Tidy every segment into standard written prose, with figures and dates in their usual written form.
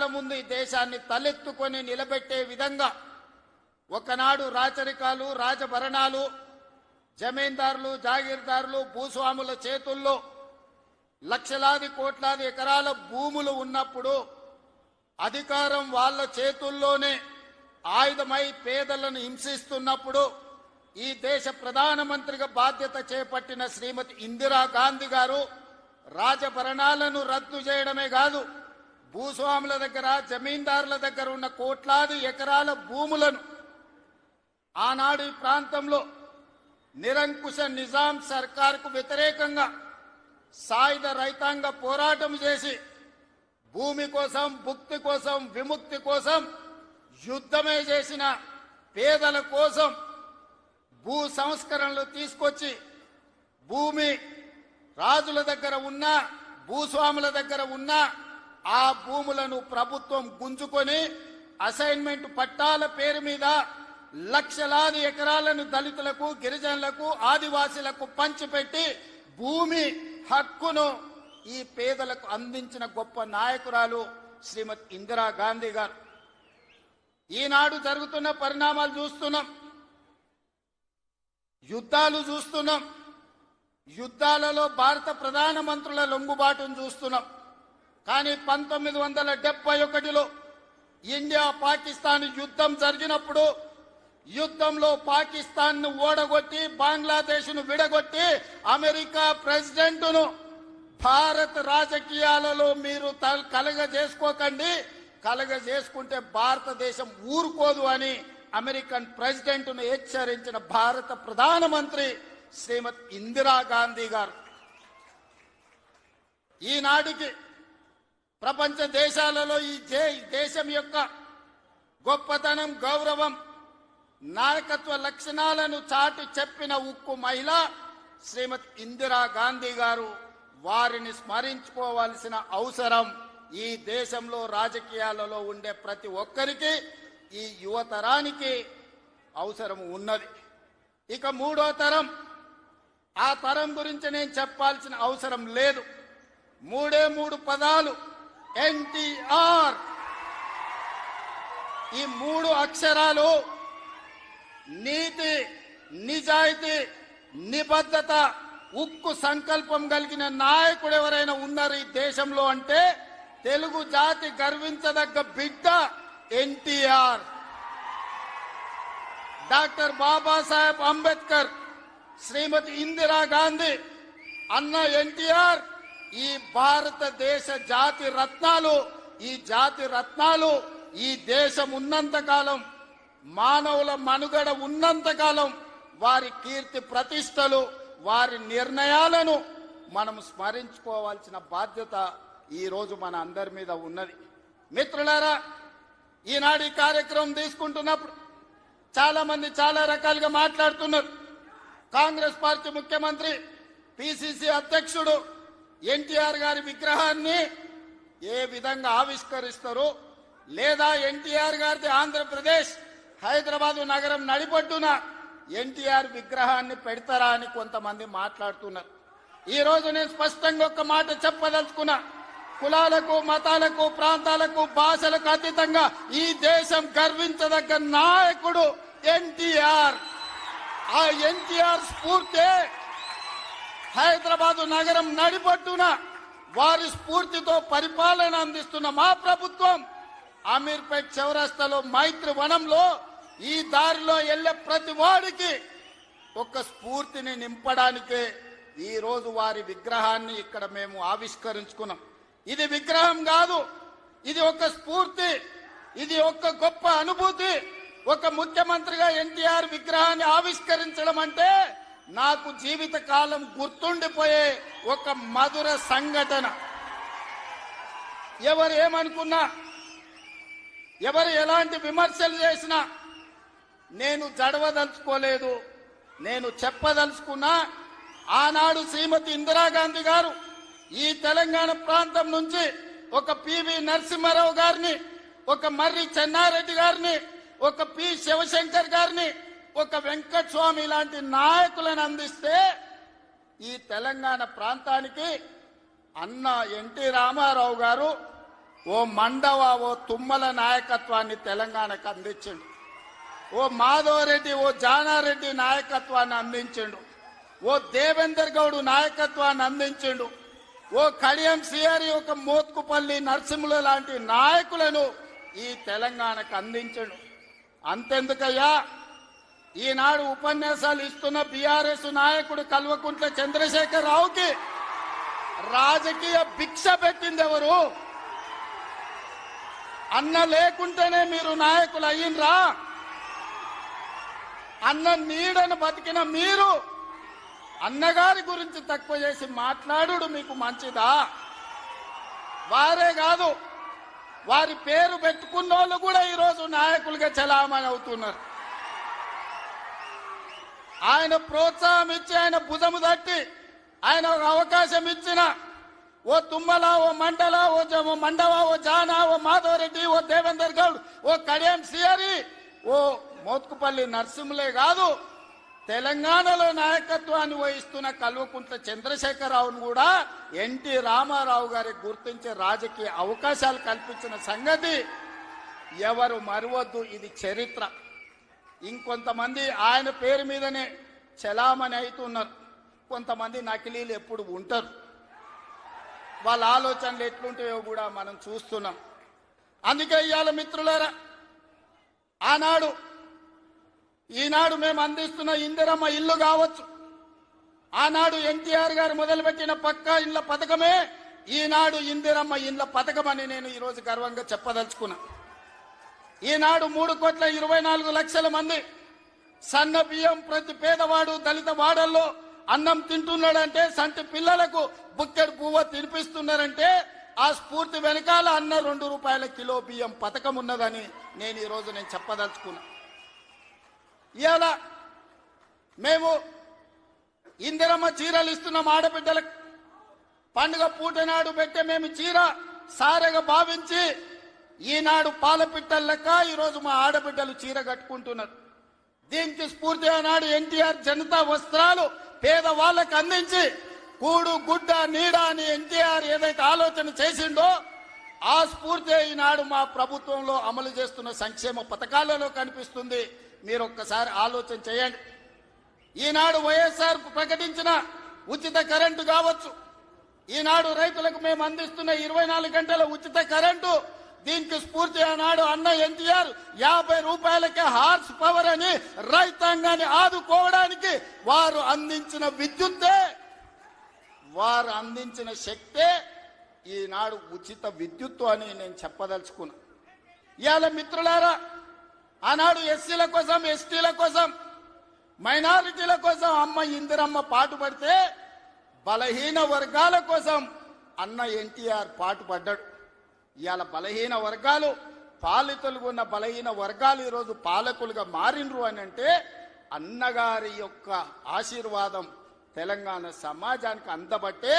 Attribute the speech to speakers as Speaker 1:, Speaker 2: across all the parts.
Speaker 1: దేశాల ముందు ఈ దేశాన్ని తలెత్తుకొని నిలబెట్టే విధంగా ఒకనాడు రాచరికాలు, రాజభరణాలు, జమీందారులు, జాగీర్దారులు, భూస్వాముల చేతుల్లో లక్షలాది కోట్లాది ఎకరాల భూములు ఉన్నప్పుడు అధికారం వాళ్ళ చేతుల్లోనే ఆయుధమై పేదలను హింసిస్తున్నప్పుడు ఈ దేశ ప్రధానమంత్రిగా బాధ్యత చేపట్టిన శ్రీమతి ఇందిరాగాంధీ గారు రాజభరణాలను రద్దు చేయడమే కాదు, భూస్వాముల దగ్గర, జమీందారుల దగ్గర ఉన్న కోట్లాది ఎకరాల భూములను ఆనాడు ఈ ప్రాంతంలో నిరంకుశ నిజాం సర్కార్కు వ్యతిరేకంగా సాయుధ రైతాంగ పోరాటం చేసి భూమి కోసం, భుక్తి కోసం, విముక్తి కోసం యుద్ధమే చేసిన పేదల కోసం భూ సంస్కరణలు తీసుకొచ్చి భూమి రాజుల దగ్గర ఉన్న, భూస్వాముల దగ్గర ఉన్న ఆ భూములను ప్రభుత్వం గుంజుకొని అసైన్మెంట్ పట్టాల పేరు మీద లక్షలాది ఎకరాలను దళితులకు, గిరిజనులకు, ఆదివాసీలకు పంచిపెట్టి భూమి హక్కును ఈ పేదలకు అందించిన గొప్ప నాయకురాలు శ్రీమతి ఇందిరాగాంధీ గారు. ఈనాడు జరుగుతున్న పరిణామాలు చూస్తున్నాం, యుద్ధాలు చూస్తున్నాం, యుద్ధాలలో భారత ప్రధానమంత్రుల లొంగుబాటును చూస్తున్నాం. కానీ 1971లో ఇండియా పాకిస్తాన్ యుద్ధం జరిగినప్పుడు యుద్ధంలో పాకిస్తాన్ను ఓడగొట్టి, బంగ్లాదేశ్ను విడగొట్టి అమెరికా ప్రెసిడెంట్ను భారత రాజకీయాలలో మీరు కలగజేసుకోకండి, కలగజేసుకుంటే భారతదేశం ఊరుకోదు అని అమెరికన్ ప్రెసిడెంట్ను హెచ్చరించిన భారత ప్రధానమంత్రి శ్రీమతి ఇందిరాగాంధీ గారు. ఈనాటికి ప్రపంచ దేశాలలో ఈ దేశం యొక్క గొప్పతనం, గౌరవం, నాయకత్వ లక్షణాలను చాటి చెప్పిన ఉక్కు మహిళ శ్రీమతి ఇందిరాగాంధీ గారు. వారిని స్మరించుకోవాల్సిన అవసరం ఈ దేశంలో రాజకీయాలలో ఉండే ప్రతి ఒక్కరికి, ఈ యువతరానికి అవసరం ఉన్నది. ఇక మూడో తరం, ఆ తరం గురించి నేను చెప్పాల్సిన అవసరం లేదు. మూడు పదాలు, ఎన్టీఆర్. ఈ 3 అక్షరాలు నీతి, నిజాయితీ, నిబద్ధత, ఉక్కు సంకల్పం కలిగిన నాయకుడు ఎవరైనా ఉన్నారు ఈ దేశంలో అంటే తెలుగు జాతి గర్వించదగ్గ బిడ్డ ఎన్టీఆర్. డాక్టర్ బాబాసాహెబ్ అంబేద్కర్, శ్రీమతి ఇందిరాగాంధీ, అన్న ఎన్టీఆర్ ఈ భారతదేశ జాతి రత్నాలు. ఈ జాతి రత్నాలు ఈ దేశం ఉన్నంతకాలం, మానవుల మనుగడ ఉన్నంతకాలం వారి కీర్తి ప్రతిష్టలు, వారి నిర్ణయాలను మనం స్మరించుకోవాల్సిన బాధ్యత ఈ రోజు మన అందరి మీద ఉన్నది. మిత్రులారా, ఈనాడు ఈ కార్యక్రమం తీసుకుంటున్నప్పుడు చాలా మంది చాలా రకాలుగా మాట్లాడుతున్నారు. కాంగ్రెస్ పార్టీ ముఖ్యమంత్రి, పిసిసి అధ్యక్షుడు ఎన్టీఆర్ గారి విగ్రహాన్ని ఏ విధంగా ఆవిష్కరిస్తారు, లేదా ఎన్టీఆర్ గారిది ఆంధ్రప్రదేశ్ హైదరాబాదు నగరం నడిపొడ్డున ఎన్టీఆర్ విగ్రహాన్ని పెడతారా అని కొంతమంది మాట్లాడుతున్నారు. ఈ రోజు నేను స్పష్టంగా ఒక మాట చెప్పదలుచుకున్నా. కులాలకు, మతాలకు, ప్రాంతాలకు, భాషలకు అతీతంగా ఈ దేశం గర్వించదగ్గ నాయకుడు ఎన్టీఆర్. ఆ ఎన్టీఆర్ స్ఫూర్తి హైదరాబాదు నగరం నడిపొట్టున వారి స్ఫూర్తితో పరిపాలన అందిస్తున్న మా ప్రభుత్వం అమీర్పేట్ చౌరస్తాలో, మైత్రి వనంలో ఈ దారిలో వెళ్లే ప్రతి వాడికి ఒక స్ఫూర్తిని నింపడానికే ఈ రోజు వారి విగ్రహాన్ని ఇక్కడ మేము ఆవిష్కరించుకున్నాం. ఇది విగ్రహం కాదు, ఇది ఒక స్ఫూర్తి, ఇది ఒక గొప్ప అనుభూతి. ఒక ముఖ్యమంత్రిగా ఎన్టీఆర్ విగ్రహాన్ని ఆవిష్కరించడం అంటే నాకు జీవిత కాలం గుర్తుండిపోయే ఒక మధుర సంఘటన. ఎవరు ఏమనుకున్నా, ఎవరు ఎలాంటి విమర్శలు చేసినా నేను జడవదలుచుకోలేదు. నేను చెప్పదలుచుకున్నా, ఆనాడు శ్రీమతి ఇందిరాగాంధీ గారు ఈ తెలంగాణ ప్రాంతం నుంచి ఒక పివి నరసింహారావు గారిని, ఒక మర్రి చెన్నారెడ్డి గారిని, ఒక పి శివశంకర్ గారిని, ఒక వెంకటస్వామి లాంటి నాయకులను అందిస్తే ఈ తెలంగాణ ప్రాంతానికి అన్న ఎన్టీ రామారావు గారు ఓ మండవ ఓ తుమ్మల నాయకత్వాన్ని తెలంగాణకు అందించిండు. ఓ మాధవరెడ్డి ఓ జానారెడ్డి నాయకత్వాన్ని అందించిండు. ఓ దేవేందర్ గౌడ్ నాయకత్వాన్ని అందించిండు. ఓ కడియం సిఆరి ఒక మోత్కుపల్లి నరసింహుల లాంటి నాయకులను ఈ తెలంగాణకు అందించండు. అంతెందుకయ్యా, ఈనాడు ఉపన్యాసాలు ఇస్తున్న బీఆర్ఎస్ నాయకుడు కల్వకుంట్ల చంద్రశేఖర్ రావుకి రాజకీయ భిక్ష పెట్టింది ఎవరు? అన్న లేకుంటేనే మీరు నాయకులు అయ్యిండ్రా? అన్న నీడను బతికిన మీరు అన్నగారి గురించి తక్కువ చేసి మాట్లాడు మీకు మంచిదా? వారే కాదు, వారి పేరు పెట్టుకున్న వాళ్ళు కూడా ఈరోజు నాయకులుగా చలామణి అవుతున్నారు. ఆయన ప్రోత్సాహం ఇచ్చి, ఆయన భుజము తట్టి, ఆయన ఒక అవకాశం ఇచ్చిన ఓ తుమ్మల ఓ మండల ఓ మండవ ఓ జానా ఓ మాధవరెడ్డి ఓ దేవేందర్ గౌడ్ ఓ కడియం సిఆరి ఓ మోత్కుపల్లి నరసింహులే కాదు, తెలంగాణలో నాయకత్వాన్ని వహిస్తున్న కల్వకుంట్ల చంద్రశేఖరరావును కూడా ఎన్టీ రామారావు గారికి గుర్తించే రాజకీయ అవకాశాలు కల్పించిన సంగతి ఎవరు మరవద్దు. ఇది చరిత్ర. ఇంకొంతమంది ఆయన పేరు మీదనే చలామణి అవుతున్నారు. కొంతమంది నకిలీలు ఎప్పుడు ఉంటారు. వాళ్ళ ఆలోచనలు ఎట్లుంటాయో కూడా మనం చూస్తున్నాం. అందుకే ఇవాళ మిత్రులారా, ఈనాడు మేము అందిస్తున్న ఇందిరమ్మ ఇల్లు కావచ్చు, ఆనాడు ఎన్టీఆర్ గారు మొదలుపెట్టిన పక్కా ఇళ్ల పథకమే ఈనాడు ఇందిరమ్మ ఇళ్ల పథకం అని నేను ఈరోజు గర్వంగా చెప్పదలుచుకున్నా. ఈనాడు 3,24,00,000 మంది సన్న బియ్యం ప్రతి పేదవాడు దళిత వాడల్లో అన్నం తింటున్నాడంటే, సంటి పిల్లలకు బుక్కెడు పువ్వ తినిపిస్తున్నారంటే ఆ స్ఫూర్తి వెనకాల అన్న 2 రూపాయల కిలో బియ్యం పథకం ఉన్నదని నేను ఈరోజు చెప్పదలుచుకున్నా. ఇవాళ మేము ఇందిరమ్మ చీరలు ఇస్తున్నాం ఆడబిడ్డలకు. పండుగ పూట నాడు పెట్టే మేము చీర సారెగా భావించి ఈనాడు పాలపిట్టల లెక్క ఈరోజు మా ఆడబిడ్డలు చీర కట్టుకుంటున్నారు. దీనికి స్ఫూర్తి ఆనాడు ఎన్టీఆర్ జనతా వస్త్రాలు పేదవాళ్ళకు అందించి కూడు గుడ్డ నీడ అని ఎన్టీఆర్ ఏదైతే ఆలోచన చేసిండో ఆ స్ఫూర్తి ఈనాడు మా ప్రభుత్వంలో అమలు చేస్తున్న సంక్షేమ పథకాలలో కనిపిస్తుంది. మీరు ఒక్కసారి ఆలోచన చేయండి. ఈనాడు వైఎస్ఆర్ ప్రకటించిన ఉచిత కరెంటు కావచ్చు, ఈనాడు రైతులకు మేము అందిస్తున్న 24 గంటల ఉచిత కరెంటు, దీనికి స్ఫూర్తి ఆనాడు అన్న ఎన్టీఆర్ 50 రూపాయలకే హార్స్ పవర్ అని రైతాంగాన్ని ఆదుకోవడానికి వారు అందించిన విద్యుత్తే, వారు అందించిన శక్తే ఈనాడు ఉచిత విద్యుత్తు అని నేను చెప్పదలుచుకున్నా. ఇవాళ మిత్రులారా, ఆనాడు ఎస్సీల కోసం, ఎస్టీల కోసం, మైనారిటీల కోసం అమ్మ ఇందిరమ్మ పాటుపడితే బలహీన వర్గాల కోసం అన్న ఎన్టీఆర్ పాటుపడ్డాడు. ఇవాళ బలహీన వర్గాలు, పాలితులుగా ఉన్న బలహీన వర్గాలు ఈరోజు పాలకులుగా మారినరు అని అంటే అన్నగారి యొక్క ఆశీర్వాదం తెలంగాణ సమాజానికి అందబట్టే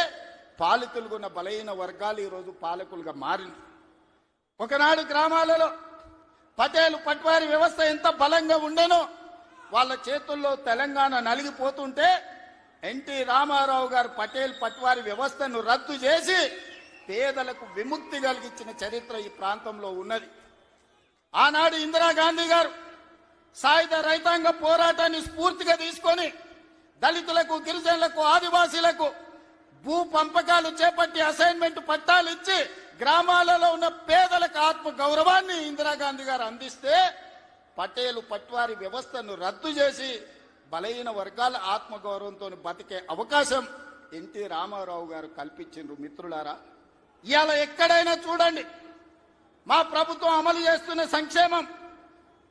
Speaker 1: పాలితులుగా ఉన్న బలహీన వర్గాలు ఈరోజు పాలకులుగా మారినరు. ఒకనాడు గ్రామాలలో పటేలు పట్వారి వ్యవస్థ ఎంత బలంగా ఉండేనో, వాళ్ళ చేతుల్లో తెలంగాణ నలిగిపోతుంటే ఎన్టీ రామారావు గారు పటేల్ పట్వారి వ్యవస్థను రద్దు చేసి పేదలకు విముక్తి కలిగించిన చరిత్ర ఈ ప్రాంతంలో ఉన్నది. ఆనాడు ఇందిరాగాంధీ గారు సాయుధ రైతాంగ పోరాటాన్ని స్ఫూర్తిగా తీసుకొని దళితులకు, గిరిజనులకు, ఆదివాసీలకు భూ పంపకాలు చేపట్టి అసైన్మెంట్ పట్టాలు ఇచ్చి గ్రామాలలో ఉన్న పేదలకు ఆత్మ గౌరవాన్ని ఇందిరాగాంధీ గారు అందిస్తే పటేలు పట్వారి వ్యవస్థను రద్దు చేసి బలహీన వర్గాల ఆత్మగౌరవంతో బతికే అవకాశం ఎన్టీ రామారావు గారు కల్పించారు. మిత్రులారా, ఇవాళ ఎక్కడైనా చూడండి, మా ప్రభుత్వం అమలు చేస్తున్న సంక్షేమం,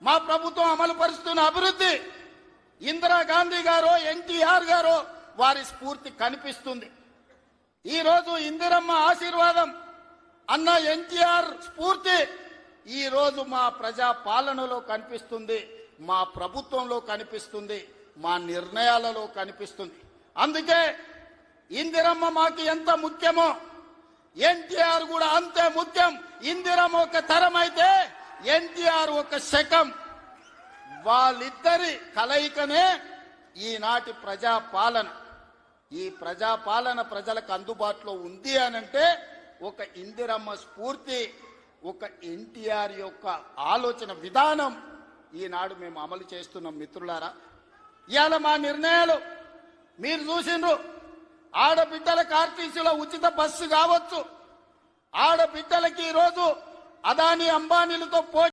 Speaker 1: మా ప్రభుత్వం అమలు పరుస్తున్న అభివృద్ధి ఇందిరాగాంధీ గారో ఎన్టీఆర్ గారో వారి స్ఫూర్తి కనిపిస్తుంది. ఈరోజు ఇందిరమ్మ ఆశీర్వాదం, అన్న ఎన్టీఆర్ స్ఫూర్తి ఈరోజు మా ప్రజా పాలనలో కనిపిస్తుంది, మా ప్రభుత్వంలో కనిపిస్తుంది, మా నిర్ణయాలలో కనిపిస్తుంది. అందుకే ఇందిరమ్మ మాకు ఎంత ముఖ్యమో ఎన్టీఆర్ కూడా అంతే ముఖ్యం. ఇందిరమ్మ ఒక తరం అయితే ఎన్టీఆర్ ఒక శకం. వాళ్ళిద్దరి కలయికనే ఈనాటి ప్రజాపాలన. ఈ ప్రజాపాలన ప్రజలకు అందుబాటులో ఉంది అనంటే ఒక ఇందిరమ్మ స్ఫూర్తి, ఒక ఎన్టీఆర్ యొక్క ఆలోచన విధానం ఈనాడు మేము అమలు చేస్తున్నాం. మిత్రులారా, ఇవాళ మా నిర్ణయాలు మీరు చూసిండ్రు. ఆడబిడ్డలకు ఆర్టీసీలో ఉచిత బస్సు కావచ్చు, ఆడబిడ్డలకి ఈరోజు అదానీ అంబానీలతో